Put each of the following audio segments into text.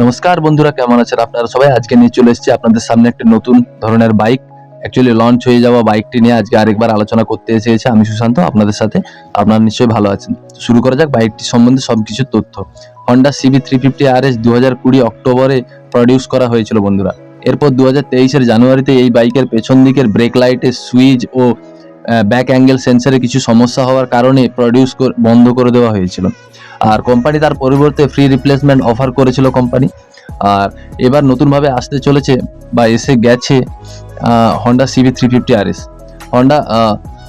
নমস্কার বন্ধুরা, কেমন আছেন আপনারা সবাই? আজকে নিয়ে চলে এসেছি আপনাদের সামনে একটা নতুন ধরনের বাইক, অ্যাকচুয়ালি লঞ্চ হয়ে যাওয়া বাইকটি নিয়ে আজকে আরেকবার আলোচনা করতে এসেছি। আমি সুশান্ত আপনাদের সাথে। আপনারা নিশ্চয়ই ভালো আছেন। শুরু করা যাক বাইকটি সম্বন্ধে সবকিছু তথ্য। হন্ডা সিবি 350 RS 2020 অক্টোবরে প্রডিউস করা হয়েছিল বন্ধুরা। এরপর 2023 জানুয়ারিতে এই বাইকের পেছন দিকের ব্রেক লাইটের সুইচ ও ব্যাক অ্যাঙ্গেল সেন্সরে কিছু সমস্যা হওয়ার কারণে বন্ধ করে দেওয়া হয়েছিল। আর কোম্পানি তার পরিবর্তে ফ্রি রিপ্লেসমেন্ট অফার করেছিল কোম্পানি। আর এবার নতুনভাবে আসতে চলেছে বা এসে গেছে হন্ডা সিবি 350 RS। হন্ডা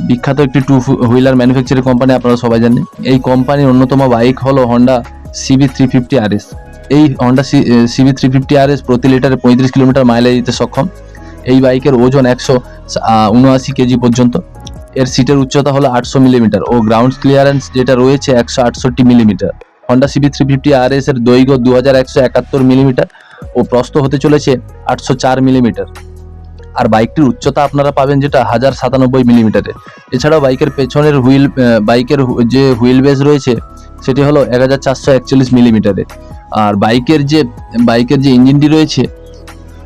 বিখ্যাত একটি টু হুইলার ম্যানুফ্যাকচারিং কোম্পানি, আপনারা সবাই জানেন। এই কোম্পানির অন্যতম বাইক হলো হন্ডা সিবি 350 RS। এই হন্ডা সিবি 350 RS প্রতি লিটারে 35 কিলোমিটার মাইলেজ দিতে সক্ষম। এই বাইকের ওজন 179 কেজি পর্যন্ত। এর সিটের উচ্চতা হলো 800 মিলিমিটার ও গ্রাউন্ড ক্লিয়ারেন্স যেটা রয়েছে 168 মিলিমিটার। হন্ডা সিবি 350 RS এর দৈর্ঘ্য 2171 মিলিমিটার ও প্রস্থ হতে চলেছে 804 মিলিমিটার। আর বাইকটির উচ্চতা আপনারা পাবেন যেটা 1097 মিলিমিটারে। এছাড়াও বাইকের যে হুইল বেস রয়েছে সেটি হলো 1441 মিলিমিটারে। আর বাইকের যে ইঞ্জিনটি রয়েছে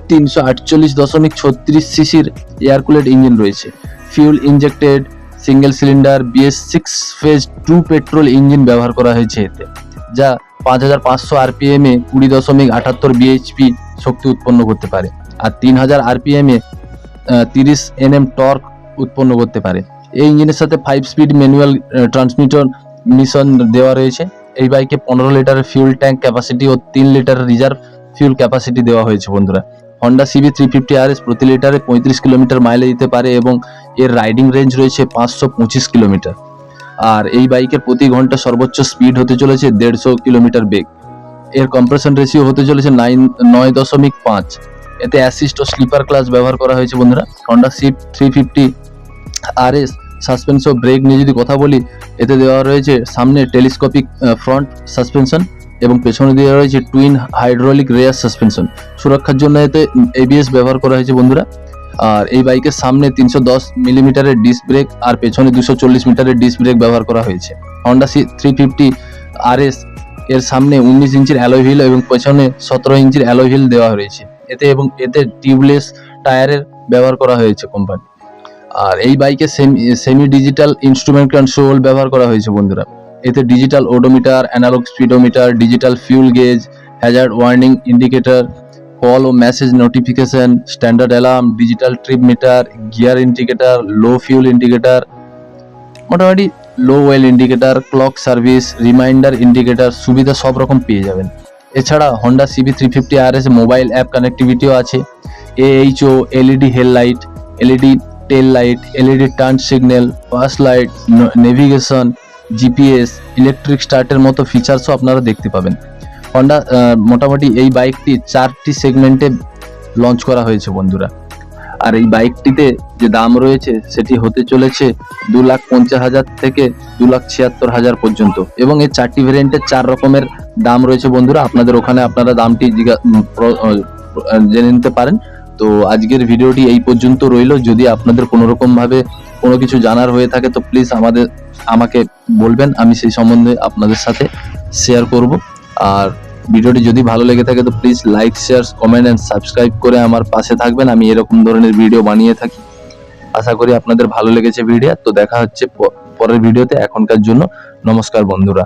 348.36 সিসির এয়ার কুলেড ইঞ্জিন রয়েছে। Fuel injected single cylinder BS6 phase 2 petrol engine ব্যবহার করা হয়েছে এতে, যা 5500 RPM এ 20.78 bhp শক্তি উৎপন্ন করতে পারে। আর 3000 RPM এ 30 Nm টর্ক উৎপন্ন করতে পারে। এই ইঞ্জিনের সাথে 5 স্পিড ম্যানুয়াল ট্রান্সমিশন দেওয়া রয়েছে। এই বাইকে 15 লিটারের ফিউল ট্যাঙ্ক ক্যাপাসিটি ও 3 লিটারের রিজার্ভ ফিউল ক্যাপাসিটি দেওয়া হয়েছে বন্ধুরা। হন্ডা সিবি 350 RS প্রতি লিটারে 35 কিলোমিটার মাইলেজ দিতে পারে এবং এর রাইডিং রেঞ্জ রয়েছে 525 কিলোমিটার। আর এই বাইকের প্রতি ঘন্টা সর্বোচ্চ স্পিড হতে চলেছে 150 কিলোমিটার বেগ। এর কম্প্রেশন রেশিও হতে চলেছে 9.5। এতে অ্যাসিস্ট ও স্লিপার ক্লাস ব্যবহার করা হয়েছে বন্ধুরা। Honda CB 350 RS suspension brake নিয়ে যদি কথা বলি, এতে দেওয়া রয়েছে সামনে টেলিস্কোপিক ফ্রন্ট সাসপেনশন এবং পেছনে দেওয়া রয়েছে টুইন হাইড্রোলিক রেয়ার সাসপেনশন। সুরক্ষার জন্য এতে ABS ব্যবহার করা হয়েছে বন্ধুরা। আর এই বাইকের সামনে 310 মিলিমিটারের ডিস্ক ব্রেক আর পেছনে 240 মিটারের ডিস্ক ব্রেক ব্যবহার করা হয়েছে। হন্ডা 350 RS এর সামনে 19 ইঞ্চির অ্যালয় হুইল এবং পেছনে 17 ইঞ্চির অ্যালয় হুইল দেওয়া হয়েছে এতে টিউবলেস টায়ারের ব্যবহার করা হয়েছে কোম্পানি। আর এই বাইকে সেমি ডিজিটাল ইনস্ট্রুমেন্ট কন্ট্রোল ব্যবহার করা হয়েছে বন্ধুরা। এতে digital odometer, analogue speedometer, digital fuel gauge, hazard warning indicator, call ও message notification, standard alarm, digital trip meter, gear indicator, low fuel indicator, মোটামুটি low oil indicator, clock service, reminder indicator সুবিধা সব রকম পেয়ে যাবেন। এছাড়া Honda CB 350 RS mobile app কানেক্টিভিটিও আছে। AHO, LED headlight, LED tail light, LED turn signal, pass light, navigation, GPS, electric স্টার্টের মতো ফিচার্সও আপনারা দেখতে পাবেন। হন্ডা মোটামুটি এই বাইকটি 4টি সেগমেন্টে লঞ্চ করা হয়েছে বন্ধুরা। আর এই বাইকটিতে যে দাম রয়েছে সেটি হতে চলেছে 2,50,000 থেকে 2,76,000 পর্যন্ত এবং এই 4টি ভেরিয়েন্টের 4 রকমের দাম রয়েছে বন্ধুরা। আপনাদের ওখানে আপনারা দামটি জেনে নিতে পারেন। তো আজকের ভিডিওটি এই পর্যন্ত রইল। যদি আপনাদের কোনো রকম ভাবে কোনো কিছু জানার হয়ে থাকে তো প্লিজ আমাকে বলবেন, আমি সেই সম্বন্ধে আপনাদের সাথে শেয়ার করব। আর ভিডিওটি যদি ভালো লেগে থাকে তো please like, share, comment and subscribe করে আমার পাশে থাকবেন। আমি এরকম ধরনের ভিডিও বানিয়ে থাকি। আশা করি আপনাদের ভালো লেগেছে ভিডিও। তো দেখা হচ্ছে পরের ভিডিওতে। এখনকার জন্য নমস্কার বন্ধুরা।